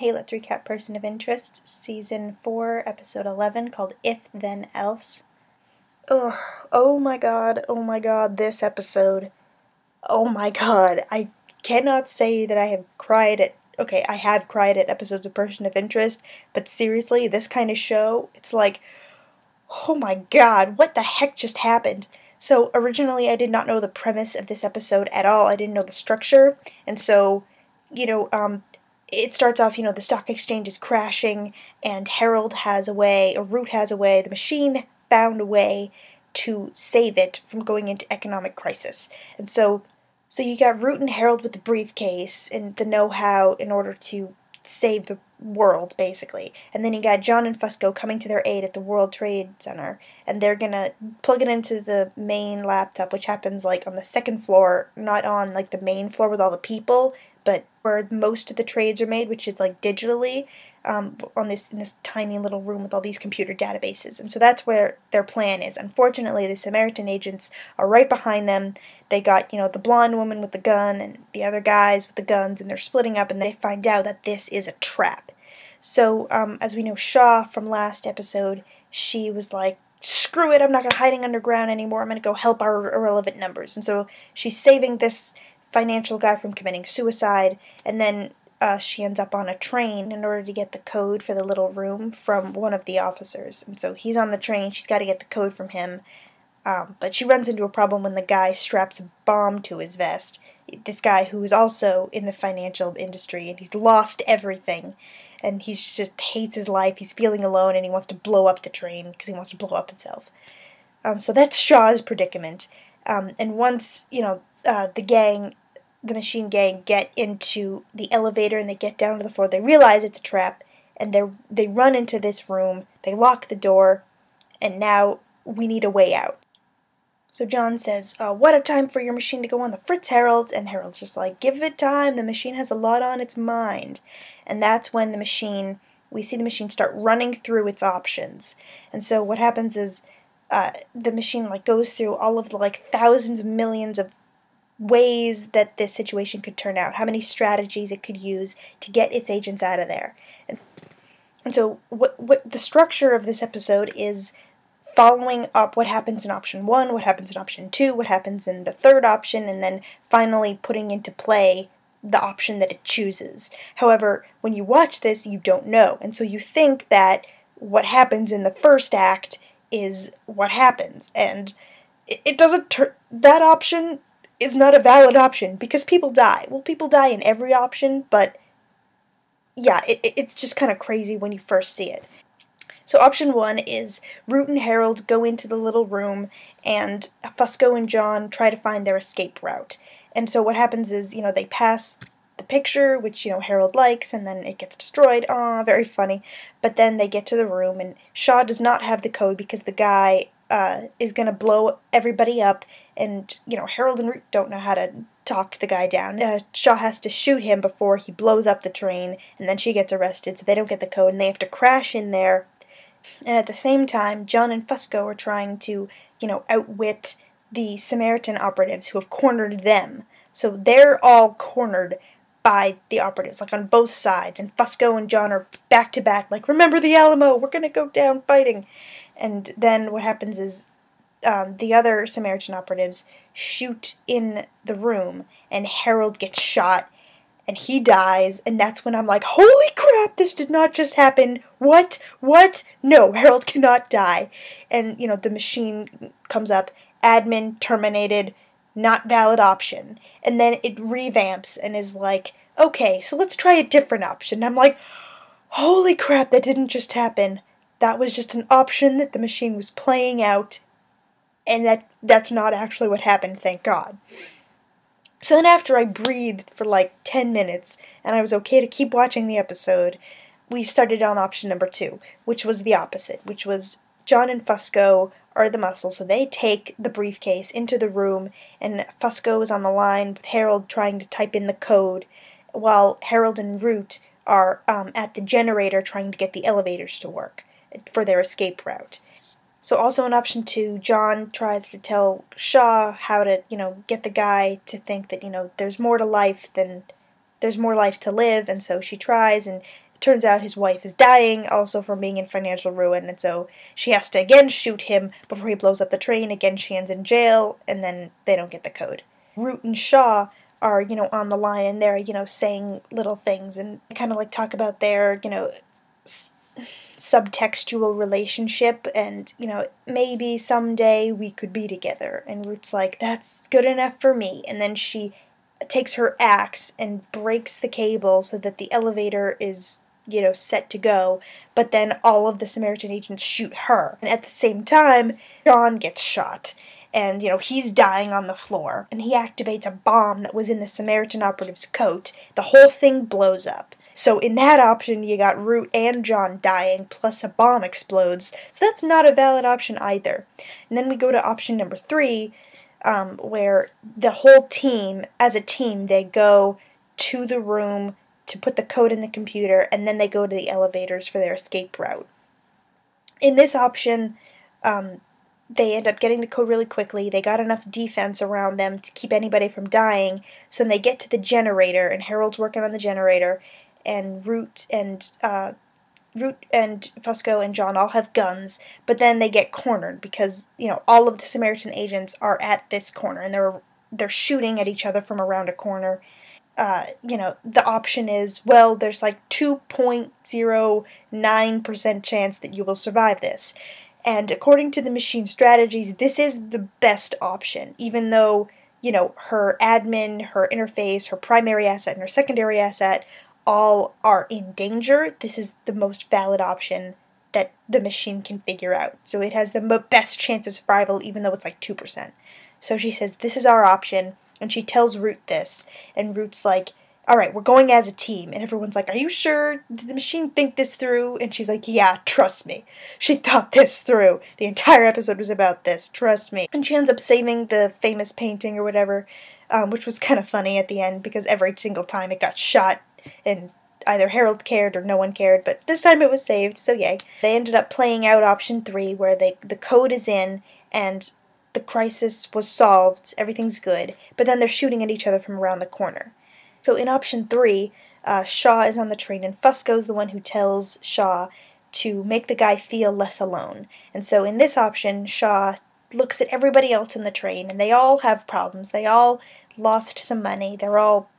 Hey, let's recap Person of Interest, Season 4, Episode 11, called If Then Else. Ugh, oh my god, this episode. Oh my god, I cannot say that I have cried at. Okay, I have cried at episodes of Person of Interest, but seriously, this kind of show, it's like, oh my god, what the heck just happened? So, originally, I did not know the premise of this episode at all. I didn't know the structure, and so, you know, it starts off, the stock exchange is crashing, and Harold has a way, or Root has a way, the machine found a way to save it from going into economic crisis. And so you got Root and Harold with the briefcase and the know-how in order to save the world, basically. And then you got John and Fusco coming to their aid at the World Trade Center, and they're gonna plug it into the main laptop, which happens, like, on the second floor, not on, like, the main floor with all the people, but where most of the trades are made, which is, like, digitally, in this tiny little room with all these computer databases. And so that's where their plan is. Unfortunately, the Samaritan agents are right behind them. They got, the blonde woman with the gun and the other guys with the guns, and they're splitting up, and they find out that this is a trap. So, as we know, Shaw from last episode, she was like, screw it, I'm not hiding underground anymore, I'm going to go help our irrelevant numbers. And so she's saving this financial guy from committing suicide, and then she ends up on a train in order to get the code for the little room from one of the officers. And so he's on the train, she's got to get the code from him, but she runs into a problem when the guy straps a bomb to his vest. This guy who is also in the financial industry, and he's lost everything, and he just hates his life, he's feeling alone, and he wants to blow up the train because he wants to blow up himself. So that's Shaw's predicament. And once, the machine gang get into the elevator and they get down to the floor, they realize it's a trap, and they run into this room, they lock the door, and now we need a way out. So John says, what a time for your machine to go on the fritz, Harold. And Harold's just like, give it time, the machine has a lot on its mind. And that's when we see the machine start running through its options. And so what happens is, the machine goes through all of the thousands of millions of ways that this situation could turn out, how many strategies it could use to get its agents out of there. And so what the structure of this episode is following up what happens in option 1, what happens in option 2, what happens in the third option, and then finally putting into play the option that it chooses. However, when you watch this, you don't know, and so you think that what happens in the first act is what happens, and it doesn't that option is not a valid option, because people die. Well, people die in every option, but yeah, it's just kind of crazy when you first see it. So option 1 is Root and Harold go into the little room, and Fusco and John try to find their escape route. And so what happens is, they pass the picture, which, Harold likes, and then it gets destroyed. Aw, very funny. But then they get to the room, and Shaw does not have the code because the guy is going to blow everybody up, and, Harold and Root don't know how to talk the guy down. Shaw has to shoot him before he blows up the train, and then she gets arrested, so they don't get the code, and they have to crash in there. And at the same time, John and Fusco are trying to, outwit the Samaritan operatives who have cornered them. So they're all cornered by the operatives, on both sides. And Fusco and John are back to back, remember the Alamo, we're gonna go down fighting. And then what happens is, the other Samaritan operatives shoot in the room, and Harold gets shot, and he dies, and that's when I'm like, holy crap, this did not just happen. What? No, Harold cannot die. And, the machine comes up, admin terminated, not valid option. And then it revamps and is like, okay, so let's try a different option. I'm like, holy crap, that didn't just happen. That was just an option that the machine was playing out, and that's not actually what happened, thank God. So then after I breathed for 10 minutes, and I was okay to keep watching the episode, we started on option number 2, which was the opposite, which was John and Fusco are the muscle, so they take the briefcase into the room, and Fusco is on the line with Harold trying to type in the code, while Harold and Root are at the generator trying to get the elevators to work for their escape route. So also in option 2, John tries to tell Shaw how to, get the guy to think that, there's more to life to live, and so she tries, and turns out his wife is dying, also from being in financial ruin, and so she has to again shoot him before he blows up the train. Again, she ends in jail, and then they don't get the code. Root and Shaw are, on the line, and they're, saying little things, and kind of like talk about their, subtextual relationship, and, maybe someday we could be together. And Root's like, that's good enough for me. And then she takes her axe and breaks the cable so that the elevator is, set to go, but then all of the Samaritan agents shoot her. And at the same time, John gets shot. And, he's dying on the floor. And he activates a bomb that was in the Samaritan operative's coat. The whole thing blows up. So in that option, you got Root and John dying, plus a bomb explodes. So that's not a valid option either. And then we go to option number 3, where the whole team, as a team, they go to the room to put the code in the computer, and then they go to the elevators for their escape route. In this option, they end up getting the code really quickly. They got enough defense around them to keep anybody from dying, so when they get to the generator, and Harold's working on the generator, and Root and Fusco and John all have guns, but then they get cornered because, all of the Samaritan agents are at this corner, and they're shooting at each other from around a corner. The option is, well, there's like 2.09% chance that you will survive this. And according to the machine strategies, this is the best option, even though, her admin, her interface, her primary asset, and her secondary asset all are in danger. This is the most valid option that the machine can figure out. So it has the best chance of survival, even though it's like 2%. So she says, this is our option. And she tells Root this, and Root's like, alright, we're going as a team. And everyone's like, are you sure? Did the machine think this through? And she's like, yeah, trust me. She thought this through. The entire episode was about this, trust me. And she ends up saving the famous painting or whatever, which was kind of funny at the end, because every single time it got shot, and either Harold cared or no one cared, but this time it was saved, so yay. They ended up playing out option 3, where the code is in, and the crisis was solved, everything's good, but then they're shooting at each other from around the corner. So in option 3, Shaw is on the train, and Fusco's the one who tells Shaw to make the guy feel less alone. And so in this option, Shaw looks at everybody else on the train, and they all have problems, they all lost some money, they're all,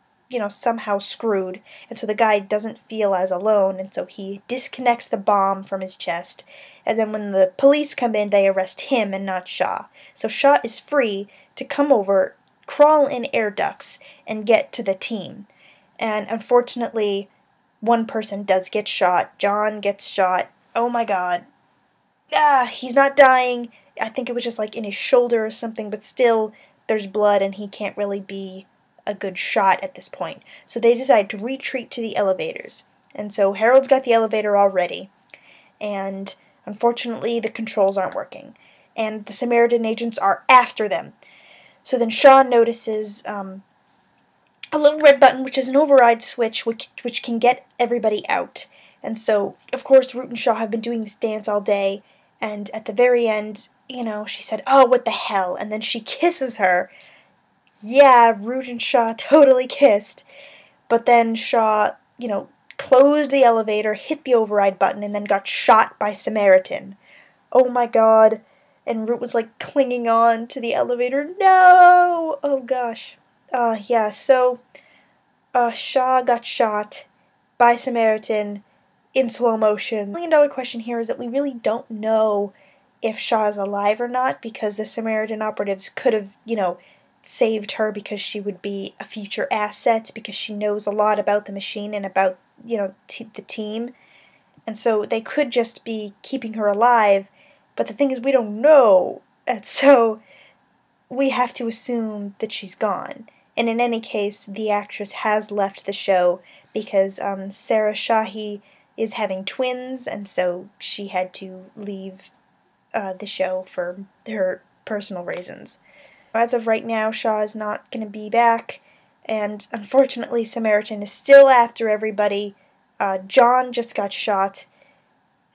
somehow screwed, and so the guy doesn't feel as alone, and so he disconnects the bomb from his chest. And then when the police come in, they arrest him and not Shaw. So Shaw is free to come over, crawl in air ducts, and get to the team. And unfortunately, one person does get shot. John gets shot. Oh my god. He's not dying. I think it was just like in his shoulder or something, but still, there's blood and he can't really be a good shot at this point. So they decide to retreat to the elevators. And so Harold's got the elevator already. And unfortunately, the controls aren't working, and the Samaritan agents are after them. So then Shaw notices a little red button, which is an override switch, which can get everybody out. And so, of course, Root and Shaw have been doing this dance all day, and at the very end, she said, oh, what the hell, and then she kisses her. Yeah, Root and Shaw totally kissed, but then Shaw, closed the elevator, hit the override button, and then got shot by Samaritan. Oh my god. And Root was like clinging on to the elevator. No! Oh gosh. So Shaw got shot by Samaritan in slow motion. The $1 million question here is that we really don't know if Shaw is alive or not, because the Samaritan operatives could have, saved her because she would be a future asset, because she knows a lot about the machine and about the team, and so they could just be keeping her alive, but the thing is we don't know, and so we have to assume that she's gone. And in any case, the actress has left the show because Sarah Shahi is having twins, and so she had to leave the show for her personal reasons. As of right now, Shaw is not going to be back, and unfortunately Samaritan is still after everybody. John just got shot,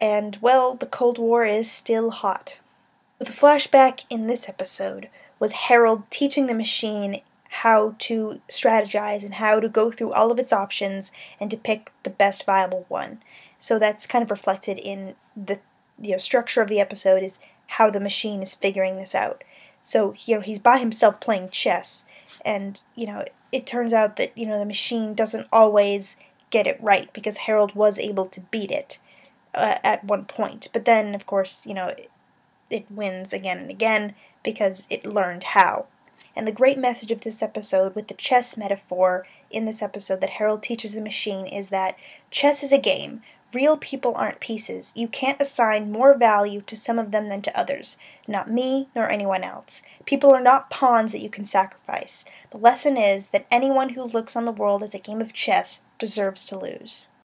and, well, the Cold War is still hot. The flashback in this episode was Harold teaching the machine how to strategize and how to go through all of its options and to pick the best viable one. So that's kind of reflected in the structure of the episode, is how the machine is figuring this out. So he's by himself playing chess, and it turns out that the machine doesn't always get it right, because Harold was able to beat it at one point. But then, of course, it wins again and again because it learned how. And the great message of this episode, with the chess metaphor in this episode that Harold teaches the machine, is that chess is a game. Real people aren't pieces. You can't assign more value to some of them than to others. Not me, nor anyone else. People are not pawns that you can sacrifice. The lesson is that anyone who looks on the world as a game of chess deserves to lose.